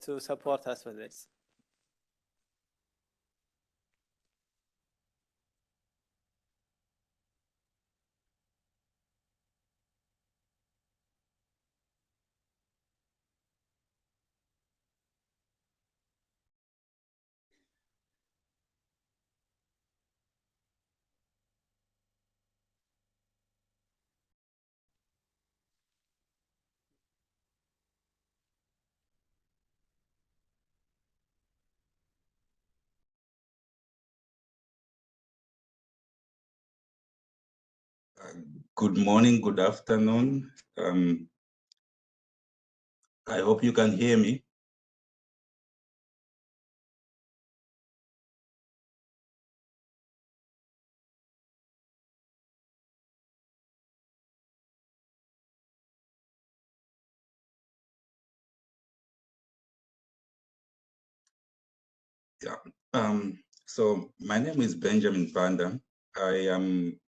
to support us with this. Good morning, good afternoon. I hope you can hear me. Yeah. So my name is Benjamin Panda. I am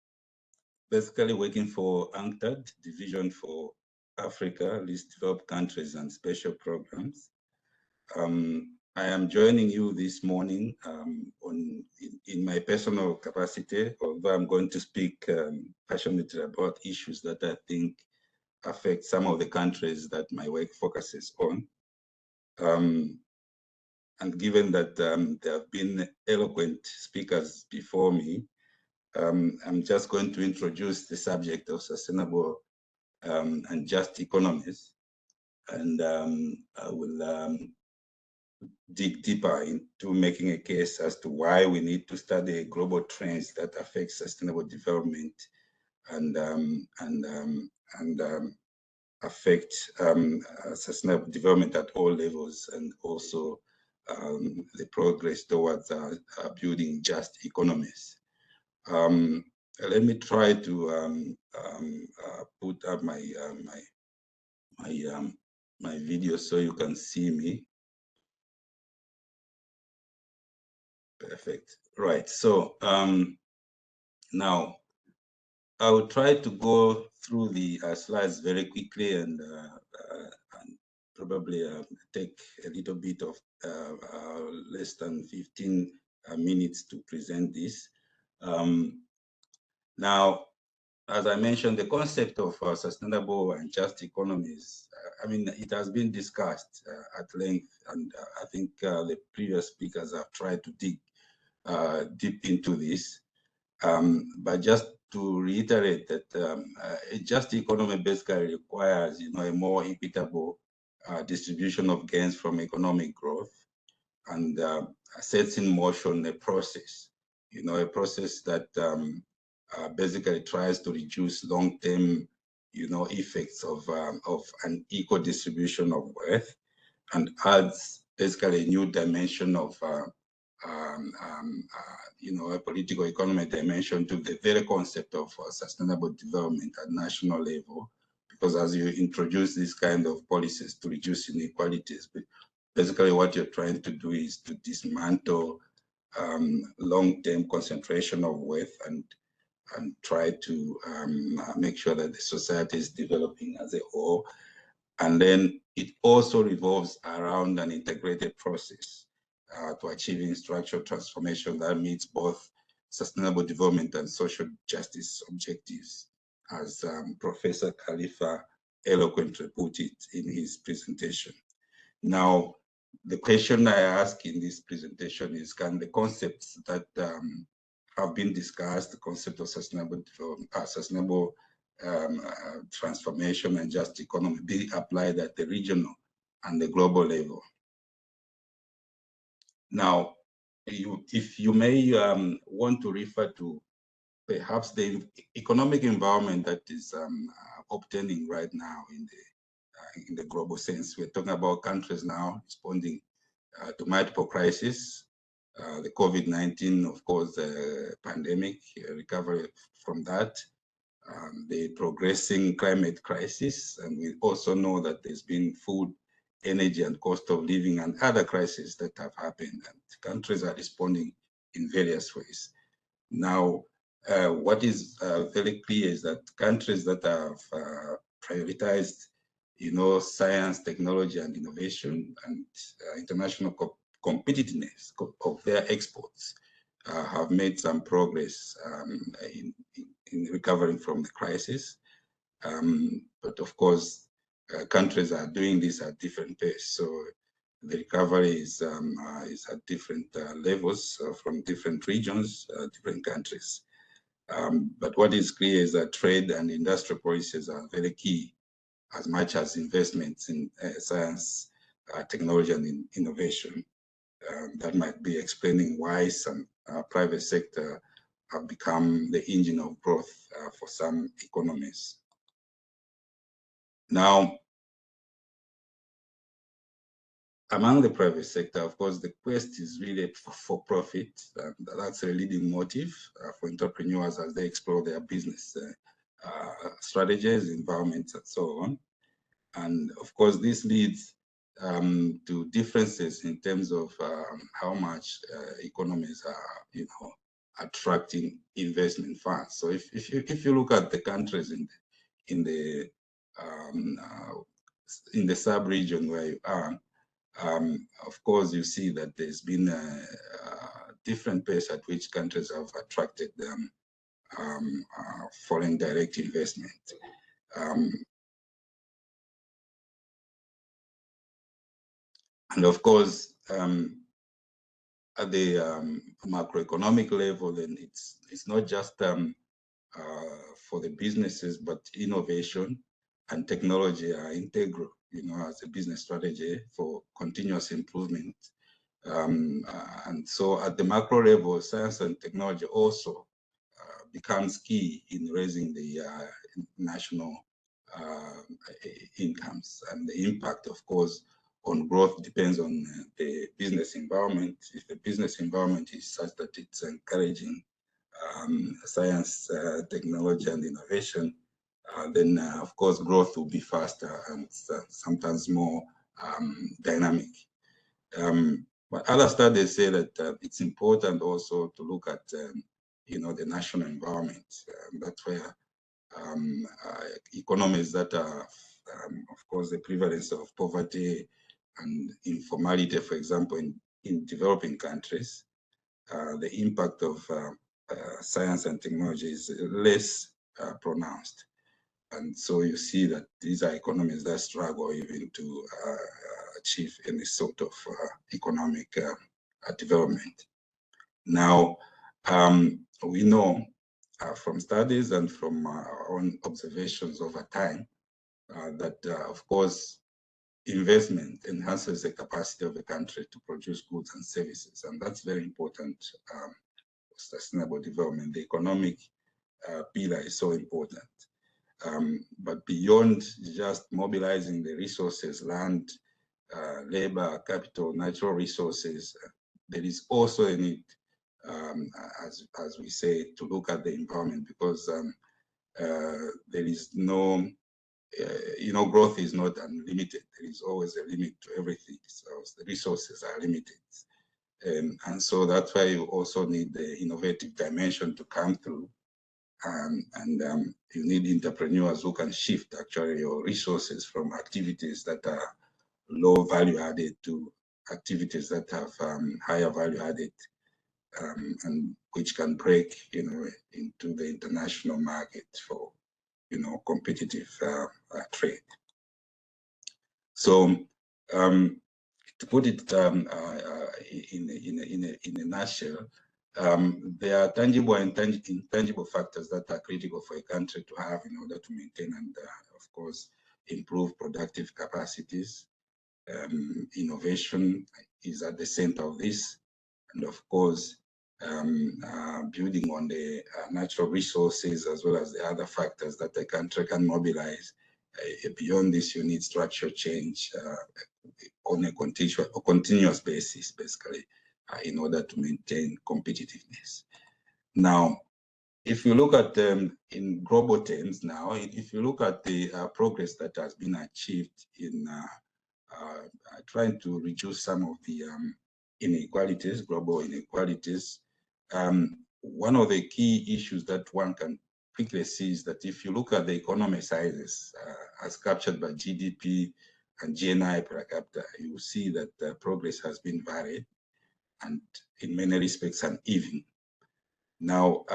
basically working for UNCTAD, Division for Africa, Least Developed Countries and Special Programs. I am joining you this morning in my personal capacity, although I'm going to speak passionately about issues that I think affect some of the countries that my work focuses on. And given that there have been eloquent speakers before me, I'm just going to introduce the subject of sustainable and just economies. And I will dig deeper into making a case as to why we need to study global trends that affect sustainable development and affect sustainable development at all levels, and also the progress towards building just economies. Let me try to put up my video so you can see me. Perfect. Right. So now I will try to go through the slides very quickly and probably take a little bit of less than 15 minutes to present this. Now, as I mentioned, the concept of sustainable and just economies, I mean, it has been discussed at length, and I think the previous speakers have tried to dig deep into this. But just to reiterate that a just economy basically requires, a more equitable distribution of gains from economic growth, and sets in motion a process, a process that basically tries to reduce long-term, effects of an equal distribution of wealth, and adds basically a new dimension of a political economy dimension to the very concept of sustainable development at national level. Because as you introduce these kind of policies to reduce inequalities, basically what you're trying to do is to dismantle long-term concentration of wealth and try to make sure that the society is developing as a whole. And then it also revolves around an integrated process to achieving structural transformation that meets both sustainable development and social justice objectives, as Professor Khalifa eloquently put it in his presentation. Now, the question I ask in this presentation is, can the concepts that have been discussed, the concept of sustainable development, transformation and just economy, be applied at the regional and the global level? Now, if you may want to refer to perhaps the economic environment that is obtaining right now in the global sense. We're talking about countries now responding to multiple crises, the COVID-19, of course, the pandemic, recovery from that, the progressing climate crisis, and we also know that there's been food, energy, and cost of living and other crises that have happened, and countries are responding in various ways. Now, what is very clear is that countries that have prioritized, science, technology, and innovation, and international competitiveness of their exports have made some progress in recovering from the crisis. But of course, countries are doing this at different pace. So the recovery is at different levels from different regions, different countries. But what is clear is that trade and industrial policies are very key, as much as investments in science, technology, and innovation. That might be explaining why some private sector have become the engine of growth for some economies. Now, among the private sector, of course, the quest is really for profit. That's a leading motive for entrepreneurs as they explore their business strategies, environments, and so on. And of course, this leads to differences in terms of how much economies are, attracting investment funds. So if you look at the countries in the sub-region where you are, of course, you see that there's been a different pace at which countries have attracted foreign direct investment. And of course, at the macroeconomic level, then it's not just for the businesses, but innovation and technology are integral, as a business strategy for continuous improvement. And so at the macro level, science and technology also becomes key in raising the national incomes. And the impact, of course, on growth depends on the business environment. If the business environment is such that it's encouraging science, technology, and innovation, then of course growth will be faster and sometimes more dynamic. But other studies say that it's important also to look at the national environment. That's where economies that are, of course, the prevalence of poverty and informality, for example, in developing countries, the impact of science and technology is less pronounced. And so you see that these are economies that struggle even to achieve any sort of economic development. Now, we know from studies and from our own observations over time that, of course, investment enhances the capacity of the country to produce goods and services. And that's very important for sustainable development. The economic pillar is so important. But beyond just mobilizing the resources, land, labor, capital, natural resources, there is also a need, as we say, to look at the environment, because there is no, growth is not unlimited. There is always a limit to everything. So the resources are limited. And so that's why you also need the innovative dimension to come through. You need entrepreneurs who can shift actually your resources from activities that are low value added to activities that have higher value added, and which can break, into the international market for, competitive trade. So to put it in a nutshell, there are tangible and intangible factors that are critical for a country to have in order to maintain and, of course, improve productive capacities. Innovation is at the center of this, and of course, building on the natural resources as well as the other factors that a country can mobilize. Beyond this, you need structural change on a continuous basis, basically, in order to maintain competitiveness. Now, if you look at in global terms now, if you look at the progress that has been achieved in trying to reduce some of the inequalities, global inequalities, one of the key issues that one can quickly see is that if you look at the economy sizes as captured by GDP and GNI per capita, you will see that progress has been varied and in many respects uneven. Now,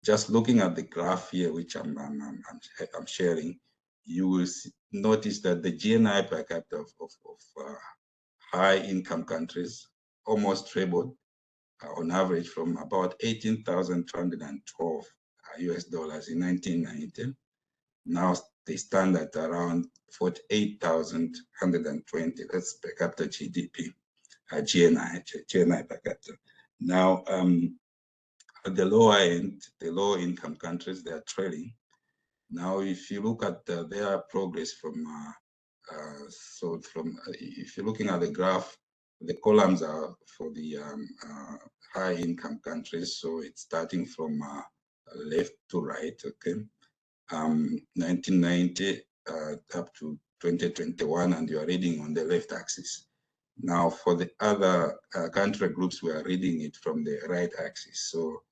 just looking at the graph here, which I'm sharing, you will notice that the GNI per capita of high income countries almost trebled on average from about 18,212 US dollars in 1990. Now they stand at around 48,120. That's per capita GDP, GNI per capita. Now, at the lower end, the low income countries, they are trailing. Now, if you look at their progress from, if you're looking at the graph, the columns are for the high income countries. So it's starting from left to right, okay? 1990 up to 2021, and you are reading on the left axis. Now, for the other country groups, we are reading it from the right axis. So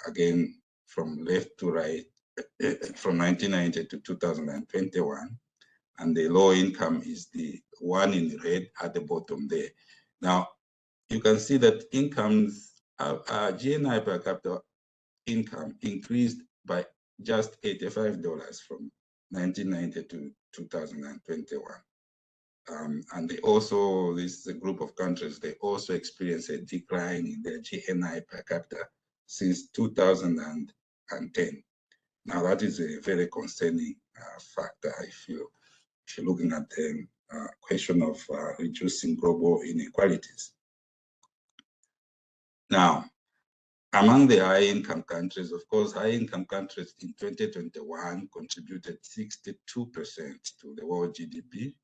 again, from left to right, from 1990 to 2021, and the low income is the one in red at the bottom there. Now, you can see that incomes, GNI per capita income increased by just $85 from 1990 to 2021. And they also, this is a group of countries, they also experienced a decline in their GNI per capita since 2010. Now that is a very concerning factor if you're looking at the question of reducing global inequalities. Now, among the high-income countries, of course, high-income countries in 2021 contributed 62% to the world GDP,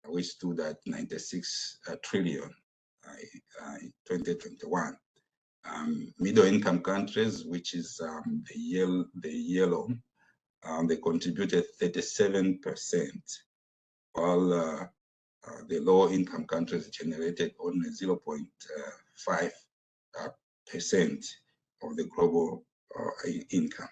which stood at 96 trillion in 2021. Middle-income countries, which is the yellow, they contributed 37%, while the low-income countries generated only 0.5% of the global income.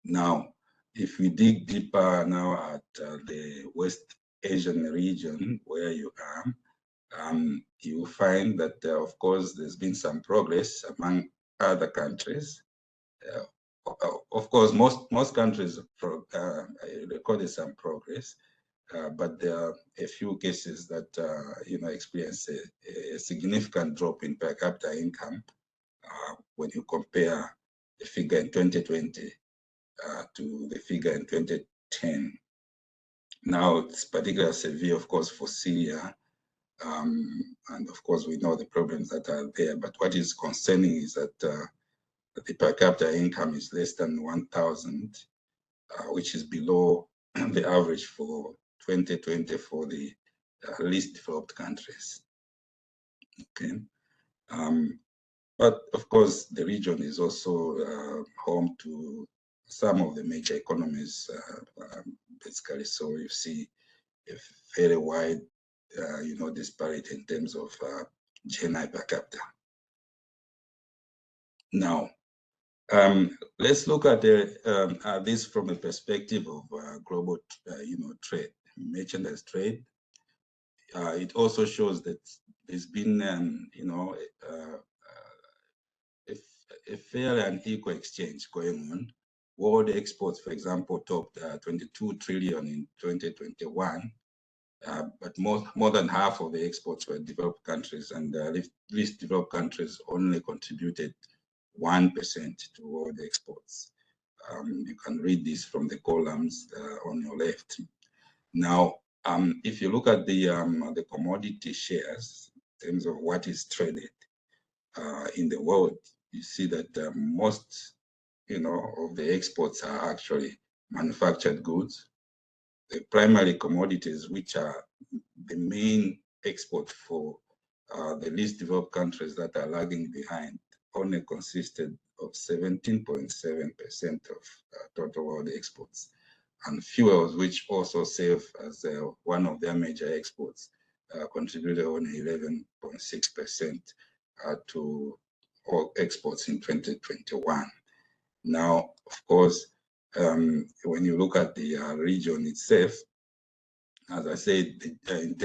Now, if we dig deeper now at the West Asian region where you are, you will find that, of course, there's been some progress among other countries. Of course, most countries recorded some progress, but there are a few cases that experience a significant drop in per capita income when you compare the figure in 2020 to the figure in 2010. Now it's particularly severe, of course, for Syria, and of course we know the problems that are there. But what is concerning is that the per capita income is less than 1,000, which is below the average for 2020 for the least developed countries. Okay, but of course the region is also home to some of the major economies, basically. So you see a very wide, disparity in terms of GNI per capita. Now, let's look at this from a perspective of global, trade, merchandise trade. It also shows that there's been, a fair and equal exchange going on. World exports, for example, topped 22 trillion in 2021, but more than half of the exports were developed countries, and least developed countries only contributed 1% to world exports. You can read this from the columns on your left. Now, if you look at the commodity shares in terms of what is traded in the world, you see that most, of the exports are actually manufactured goods. The primary commodities, which are the main export for the least developed countries that are lagging behind, only consisted of 17.7% of total world exports. And fuels, which also serve as one of their major exports, contributed only 11.6% to exports in 2021. Now, of course, when you look at the region itself, as I said, in terms